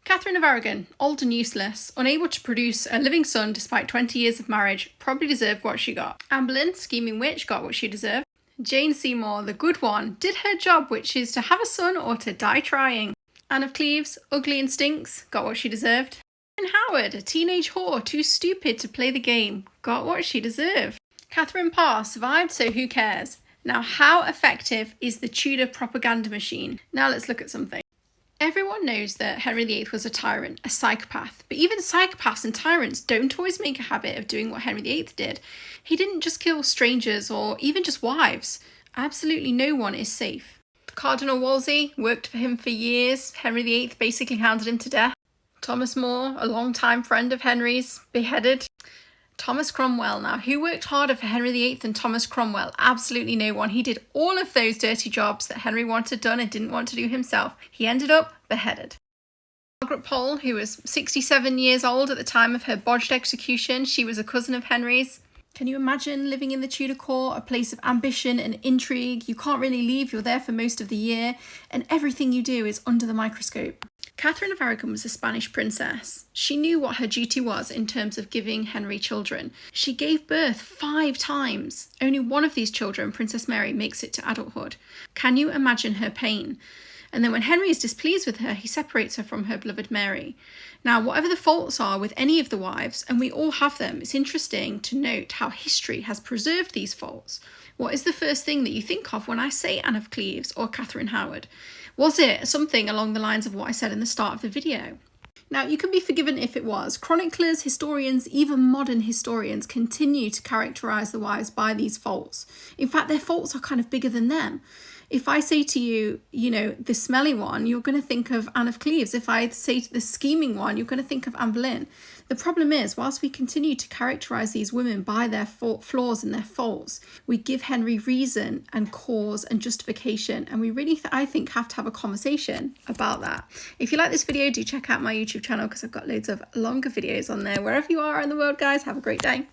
Catherine of Aragon, old and useless, unable to produce a living son despite 20 years of marriage, probably deserved what she got. Anne Boleyn, scheming witch, got what she deserved. Jane Seymour, the good one, did her job, which is to have a son or to die trying. Anne of Cleves, ugly and stinks, got what she deserved. And Howard, a teenage whore too stupid to play the game, got what she deserved. Catherine Parr survived, so who cares? Now, how effective is the Tudor propaganda machine? Now let's look at something. Everyone knows that Henry VIII was a tyrant, a psychopath, but even psychopaths and tyrants don't always make a habit of doing what Henry VIII did. He didn't just kill strangers or even just wives. Absolutely no one is safe. Cardinal Wolsey worked for him for years. Henry VIII basically hounded him to death. Thomas More, a long-time friend of Henry's, beheaded. Thomas Cromwell, now who worked harder for Henry VIII than Thomas Cromwell? Absolutely no one. He did all of those dirty jobs that Henry wanted done and didn't want to do himself. He ended up beheaded. Margaret Pole, who was 67 years old at the time of her botched execution, she was a cousin of Henry's. Can you imagine living in the Tudor court, a place of ambition and intrigue? You can't really leave, you're there for most of the year, and everything you do is under the microscope. Catherine of Aragon was a Spanish princess. She knew what her duty was in terms of giving Henry children. She gave birth 5 times. Only one of these children, Princess Mary, makes it to adulthood. Can you imagine her pain? And then when Henry is displeased with her, he separates her from her beloved Mary. Now, whatever the faults are with any of the wives, and we all have them, it's interesting to note how history has preserved these faults. What is the first thing that you think of when I say Anne of Cleves or Catherine Howard? Was it something along the lines of what I said in the start of the video? Now, you can be forgiven if it was. Chroniclers, historians, even modern historians continue to characterise the wives by these faults. In fact, their faults are kind of bigger than them. If I say to you, the smelly one, you're going to think of Anne of Cleves. If I say the scheming one, you're going to think of Anne Boleyn. The problem is, whilst we continue to characterise these women by their flaws and their faults, we give Henry reason and cause and justification. And we really, I think, have to have a conversation about that. If you like this video, do check out my YouTube channel because I've got loads of longer videos on there. Wherever you are in the world, guys, have a great day.